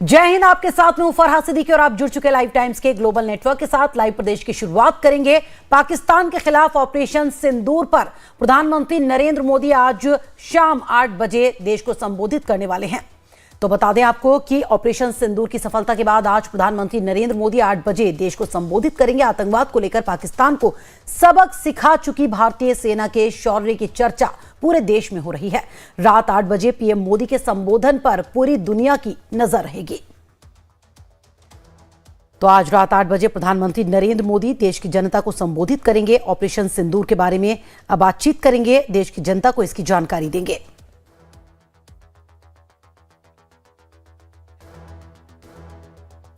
जय हिंद। आपके साथ में फरहाद सिद्दीकी और आप जुड़ चुके लाइव टाइम्स के ग्लोबल नेटवर्क के साथ। लाइव प्रदेश की शुरुआत करेंगे पाकिस्तान के खिलाफ ऑपरेशन सिंदूर पर। प्रधानमंत्री नरेंद्र मोदी आज शाम 8 बजे देश को संबोधित करने वाले हैं। तो बता दें आपको कि ऑपरेशन सिंदूर की सफलता के बाद आज प्रधानमंत्री नरेंद्र मोदी 8 बजे देश को संबोधित करेंगे। आतंकवाद को लेकर पाकिस्तान को सबक सिखा चुकी भारतीय सेना के शौर्य की चर्चा पूरे देश में हो रही है। रात 8 बजे पीएम मोदी के संबोधन पर पूरी दुनिया की नजर रहेगी। तो आज रात 8 बजे प्रधानमंत्री नरेंद्र मोदी देश की जनता को संबोधित करेंगे। ऑपरेशन सिंदूर के बारे में बातचीत करेंगे, देश की जनता को इसकी जानकारी देंगे।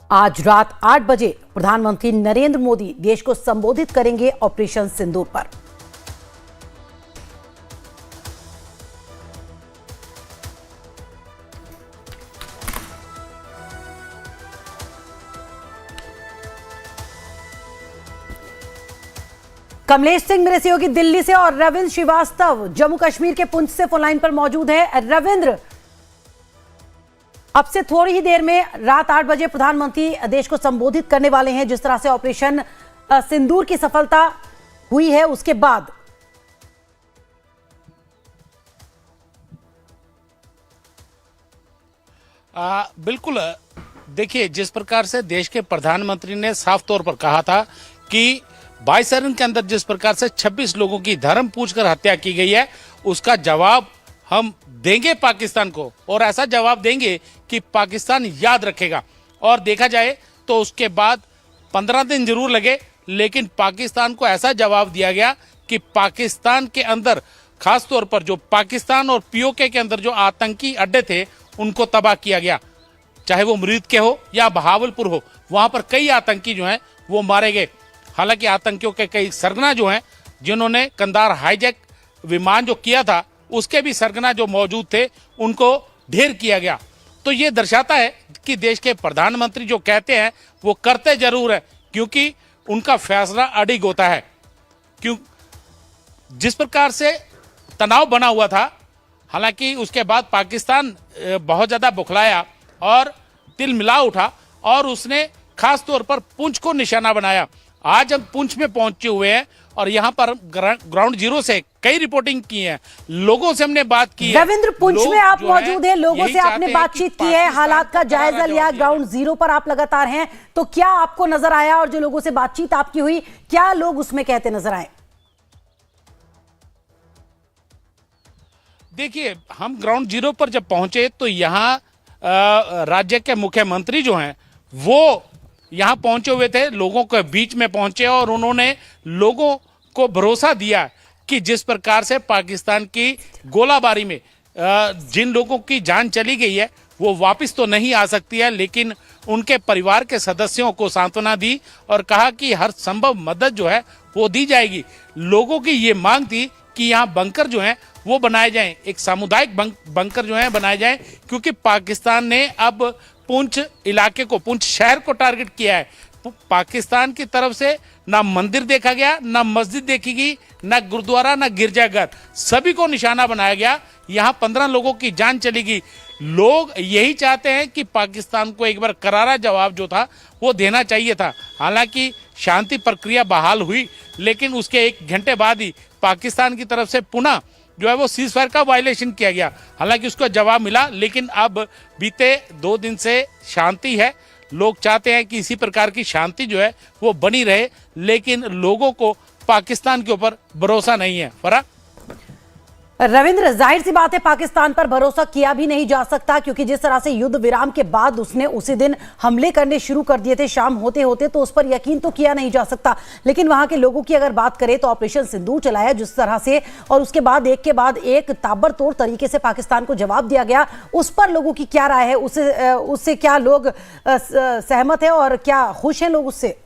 आज रात 8 बजे प्रधानमंत्री नरेंद्र मोदी देश को संबोधित करेंगे ऑपरेशन सिंदूर पर। कमलेश सिंह मेरे सहयोगी दिल्ली से और रविंद्र श्रीवास्तव जम्मू कश्मीर के पुंछ से फोन लाइन पर मौजूद है। रविंद्र, अब से थोड़ी ही देर में रात 8 बजे प्रधानमंत्री देश को संबोधित करने वाले हैं। जिस तरह से ऑपरेशन सिंदूर की सफलता हुई है उसके बाद बिल्कुल। देखिए, जिस प्रकार से देश के प्रधानमंत्री ने साफ तौर पर कहा था कि बाईसरन के अंदर जिस प्रकार से 26 लोगों की धर्म पूछकर हत्या की गई है, उसका जवाब हम देंगे पाकिस्तान को, और ऐसा जवाब देंगे कि पाकिस्तान याद रखेगा। और देखा जाए तो उसके बाद 15 दिन जरूर लगे, लेकिन पाकिस्तान को ऐसा जवाब दिया गया कि पाकिस्तान के अंदर खास तौर पर जो पाकिस्तान और पीओके के अंदर जो आतंकी अड्डे थे उनको तबाह किया गया। चाहे वो मुरीद के हो या बहावलपुर हो, वहां पर कई आतंकी जो हैं वो मारे गए। हालांकि आतंकियों के कई सरगना जो हैं, जिन्होंने कंधार हाईजैक विमान जो किया था, उसके भी सरगना जो मौजूद थे उनको ढेर किया गया। तो ये दर्शाता है कि देश के प्रधानमंत्री जो कहते हैं वो करते जरूर है, क्योंकि उनका फैसला अडिग होता है। क्यों जिस प्रकार से तनाव बना हुआ था, हालांकि उसके बाद पाकिस्तान बहुत ज्यादा बुखलाया और तिल मिला उठा और उसने खास तौर पर पुंछ को निशाना बनाया। आज हम पुंछ में पहुंचे हुए हैं और यहाँ पर ग्राउंड जीरो से कई रिपोर्टिंग की है, लोगों से हमने बात की है। रविंद्र, पुंछ में आप मौजूद हैं, लोगों से आपने बातचीत की है, हालात का जायजा लिया, ग्राउंड जीरो पर आप लगातार हैं, तो क्या आपको नजर आया और जो लोगों से बातचीत आपकी हुई, क्या लोग उसमें कहते नजर आए? देखिए, हम ग्राउंड जीरो पर जब पहुंचे तो यहाँ राज्य के मुख्यमंत्री जो हैं वो यहाँ पहुंचे हुए थे, लोगों के बीच में पहुंचे और उन्होंने लोगों को भरोसा दिया कि जिस प्रकार से पाकिस्तान की गोलाबारी में जिन लोगों की जान चली गई है वो वापस तो नहीं आ सकती है, लेकिन उनके परिवार के सदस्यों को सांत्वना दी और कहा कि हर संभव मदद जो है वो दी जाएगी। लोगों की ये मांग थी कि यहाँ बंकर जो हैं वो बनाए जाएं, एक सामुदायिक बंकर जो है बनाए जाएं, क्योंकि पाकिस्तान ने अब पुंछ इलाके को, पुंछ शहर को टारगेट किया है। पाकिस्तान की तरफ से ना मंदिर देखा गया, ना मस्जिद देखी गई, ना गुरुद्वारा, ना गिरजाघर, सभी को निशाना बनाया गया। यहाँ 15 लोगों की जान चली गई। लोग यही चाहते हैं कि पाकिस्तान को एक बार करारा जवाब जो था वो देना चाहिए था। हालांकि शांति प्रक्रिया बहाल हुई, लेकिन उसके 1 घंटे बाद ही पाकिस्तान की तरफ से पुनः जो है वो सीज फायर का वायलेशन किया गया। हालांकि उसका जवाब मिला, लेकिन अब बीते 2 दिन से शांति है। लोग चाहते हैं कि इसी प्रकार की शांति जो है वो बनी रहे, लेकिन लोगों को पाकिस्तान के ऊपर भरोसा नहीं है। फरा रविंद्र, जाहिर सी बात है पाकिस्तान पर भरोसा किया भी नहीं जा सकता, क्योंकि जिस तरह से युद्ध विराम के बाद उसने उसी दिन हमले करने शुरू कर दिए थे शाम होते होते, तो उस पर यकीन तो किया नहीं जा सकता। लेकिन वहां के लोगों की अगर बात करें तो ऑपरेशन सिंदूर चलाया जिस तरह से, और उसके बाद एक के बाद एक ताबड़तोड़ तरीके से पाकिस्तान को जवाब दिया गया, उस पर लोगों की क्या राय है? उससे क्या लोग सहमत है और क्या खुश हैं लोग उससे?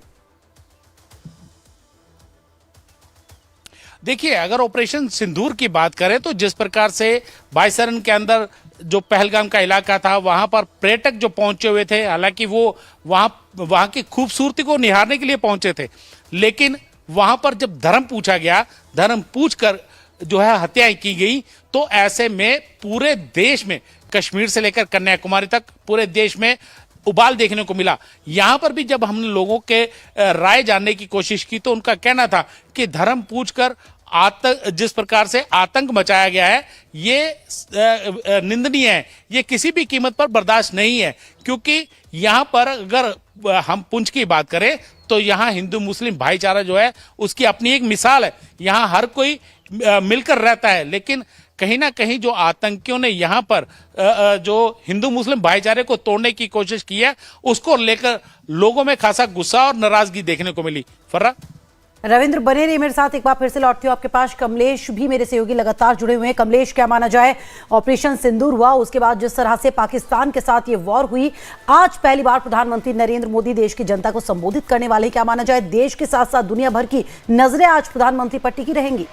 देखिए, अगर ऑपरेशन सिंदूर की बात करें तो जिस प्रकार से बाईसरन के अंदर जो पहलगाम का इलाका था वहां पर पर्यटक जो पहुंचे हुए थे, हालांकि वो वहां की खूबसूरती को निहारने के लिए पहुंचे थे, लेकिन वहां पर जब धर्म पूछा गया, धर्म पूछकर जो है हत्याएं की गई, तो ऐसे में पूरे देश में, कश्मीर से लेकर कन्याकुमारी तक पूरे देश में उबाल देखने को मिला। यहां पर भी जब हमने लोगों के राय जानने की कोशिश की तो उनका कहना था कि धर्म पूछकर जिस प्रकार से आतंक मचाया गया है ये निंदनीय है, ये किसी भी कीमत पर बर्दाश्त नहीं है। क्योंकि यहाँ पर अगर हम पुंछ की बात करें तो यहाँ हिंदू मुस्लिम भाईचारा जो है उसकी अपनी एक मिसाल है। यहाँ हर कोई मिलकर रहता है, लेकिन कहीं ना कहीं जो आतंकियों ने यहाँ पर जो हिंदू मुस्लिम भाईचारे को तोड़ने की कोशिश की है उसको लेकर लोगों में खासा गुस्सा और नाराजगी देखने को मिली। फर्रा, रविंद्र बने रहिए मेरे साथ, एक बार फिर से लौटती हूँ आपके पास। कमलेश भी मेरे सहयोगी लगातार जुड़े हुए हैं। कमलेश, क्या माना जाए, ऑपरेशन सिंदूर हुआ, उसके बाद जिस तरह से पाकिस्तान के साथ ये वॉर हुई, आज पहली बार प्रधानमंत्री नरेंद्र मोदी देश की जनता को संबोधित करने वाले, क्या माना जाए देश के साथ साथ दुनिया भर की नजरें आज प्रधानमंत्री पर टिकी रहेंगी?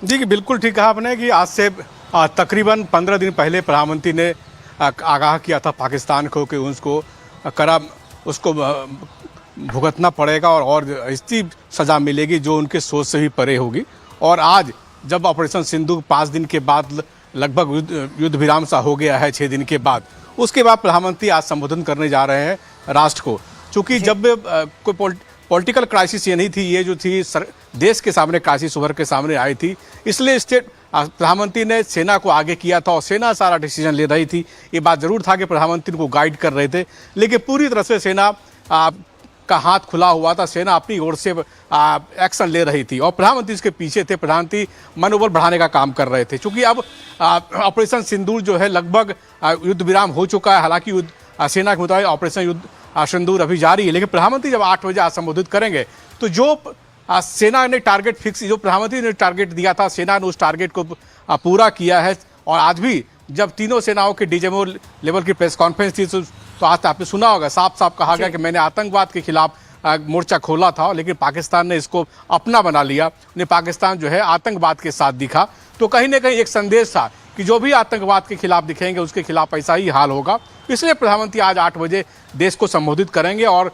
जी बिल्कुल ठीक कहा आपने कि आज से तकरीबन 15 दिन पहले प्रधानमंत्री ने आगाह किया था पाकिस्तान को कि उसको भुगतना पड़ेगा और ऐसी सज़ा मिलेगी जो उनके सोच से भी परे होगी। और आज जब ऑपरेशन सिंदूर 5 दिन के बाद लगभग युद्ध विराम सा हो गया है, 6 दिन के बाद, उसके बाद प्रधानमंत्री आज संबोधन करने जा रहे हैं राष्ट्र को। चूँकि जब कोई पॉलिटिकल क्राइसिस ये नहीं थी, ये जो थी देश के सामने क्राइसिस उभर के सामने आई थी, इसलिए प्रधानमंत्री ने सेना को आगे किया था और सेना सारा डिसीजन ले रही थी। ये बात जरूर था कि प्रधानमंत्री को गाइड कर रहे थे, लेकिन पूरी तरह से सेना का हाथ खुला हुआ था। सेना अपनी ओर से एक्शन ले रही थी और प्रधानमंत्री इसके पीछे थे। प्रधानमंत्री मनोबल बढ़ाने का काम कर रहे थे। चूँकि अब ऑपरेशन सिंदूर जो है लगभग युद्ध विराम हो चुका है। हालांकि सेना के मुताबिक ऑपरेशन युद्ध सिंदूर अभी जारी है, लेकिन प्रधानमंत्री जब 8 बजे आज संबोधित करेंगे तो जो सेना ने टारगेट फिक्स, जो प्रधानमंत्री ने टारगेट दिया था, सेना ने उस टारगेट को पूरा किया है। और आज भी जब तीनों सेनाओं के डीजीएमओ लेवल की प्रेस कॉन्फ्रेंस थी तो आज आपने सुना होगा, साफ साफ कहा गया कि मैंने आतंकवाद के खिलाफ मोर्चा खोला था, लेकिन पाकिस्तान ने इसको अपना बना लिया। उन्हें पाकिस्तान जो है आतंकवाद के साथ दिखा। तो कहीं ना कहीं एक संदेश था कि जो भी आतंकवाद के खिलाफ दिखेंगे उसके खिलाफ ऐसा ही हाल होगा। इसलिए प्रधानमंत्री आज 8 बजे देश को संबोधित करेंगे और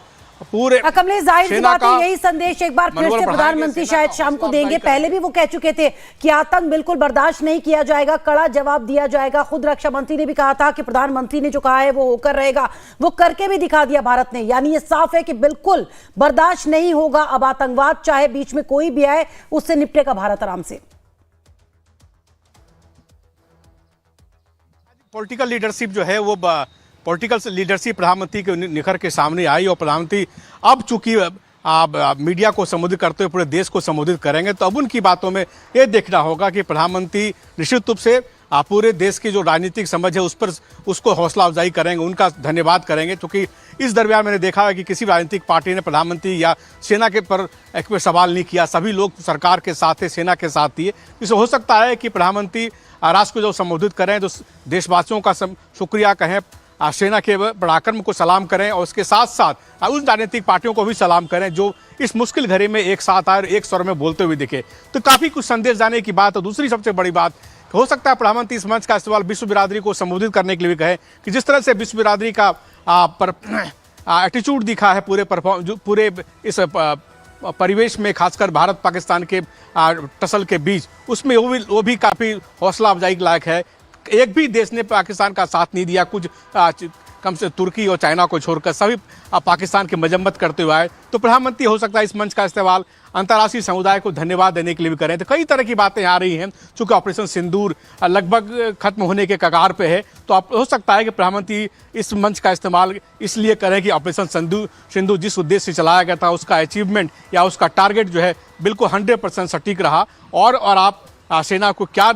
पूरे कमलेश, जाहिर सी बात है यही संदेश एक बार फिर से प्रधानमंत्री शायद शाम को देंगे। पहले भी वो कह चुके थे कि आतंक बिल्कुल बर्दाश्त नहीं किया जाएगा, कड़ा जवाब दिया जाएगा। खुद रक्षा मंत्री ने भी कहा था कि प्रधानमंत्री ने जो कहा है वो होकर रहेगा, वो करके भी दिखा दिया भारत ने। यानी ये साफ है कि बिल्कुल बर्दाश्त नहीं होगा अब आतंकवाद, चाहे बीच में कोई भी आए, उससे निपटेगा भारत आराम से। पॉलिटिकल लीडरशिप जो है वो पॉलिटिकल लीडरशिप प्रधानमंत्री के निखर के सामने आई और प्रधानमंत्री अब चूंकि मीडिया को संबोधित करते हुए पूरे देश को संबोधित करेंगे, तो अब उनकी बातों में ये देखना होगा कि प्रधानमंत्री निश्चित रूप से पूरे देश की जो राजनीतिक समझ है उस पर उसको हौसला अफजाई करेंगे, उनका धन्यवाद करेंगे। क्योंकि इस दरमियान मैंने देखा है कि किसी राजनीतिक पार्टी ने प्रधानमंत्री या सेना के पर एक पे सवाल नहीं किया। सभी लोग सरकार के साथ थे, सेना के साथ थी। इससे हो सकता है कि प्रधानमंत्री राष्ट्र को जो संबोधित करें तो देशवासियों का शुक्रिया कहें, सेना के पराक्रम को सलाम करें और उसके साथ साथ उन राजनीतिक पार्टियों को भी सलाम करें जो इस मुश्किल घड़ी में एक साथ आए और एक स्वर में बोलते हुए दिखे। तो काफ़ी कुछ संदेश जाने की बात। और दूसरी सबसे बड़ी बात, हो सकता है प्रधानमंत्री इस मंच का इस्तेमाल विश्व बिरादरी को संबोधित करने के लिए भी कहें कि जिस तरह से विश्व बिरादरी का एटीट्यूड दिखा है पूरे इस परिवेश में, खासकर भारत पाकिस्तान के टसल के बीच, उसमें वो भी काफ़ी हौसला अफजाई लायक है। एक भी देश ने पाकिस्तान का साथ नहीं दिया, कुछ कम से तुर्की और चाइना को छोड़कर सभी पाकिस्तान की मजम्मत करते हुए आए। तो प्रधानमंत्री हो सकता है इस मंच का इस्तेमाल अंतर्राष्ट्रीय समुदाय को धन्यवाद देने के लिए भी करें। तो कई तरह की बातें आ रही हैं। चूंकि ऑपरेशन सिंदूर लगभग खत्म होने के कगार पे है, तो हो सकता है कि प्रधानमंत्री इस मंच का इस्तेमाल इसलिए करें कि ऑपरेशन सिंदूर जिस उद्देश्य से चलाया गया था उसका अचीवमेंट या उसका टारगेट जो है बिल्कुल 100% सटीक रहा। और आप सेना को क्या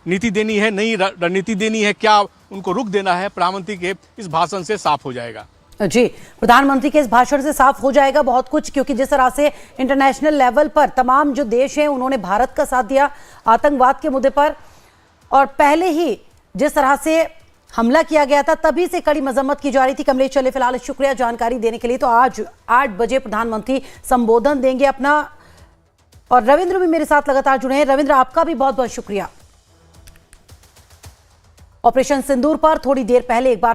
नीति देनी है, नई रणनीति देनी है, क्या उनको रुख देना है, प्रधानमंत्री के इस भाषण से साफ हो जाएगा। जी, प्रधानमंत्री के इस भाषण से साफ हो जाएगा बहुत कुछ, क्योंकि जिस तरह से इंटरनेशनल लेवल पर तमाम जो देश हैं उन्होंने भारत का साथ दिया आतंकवाद के मुद्दे पर, और पहले ही जिस तरह से हमला किया गया था तभी से कड़ी मजम्मत की जा रही थी। कमलेश, चले फिलहाल शुक्रिया जानकारी देने के लिए। तो आज 8 बजे प्रधानमंत्री संबोधन देंगे अपना, और रविंद्र भी मेरे साथ लगातार जुड़े हैं। रविंद्र, आपका भी बहुत बहुत शुक्रिया। ऑपरेशन सिंदूर पर थोड़ी देर पहले एक बार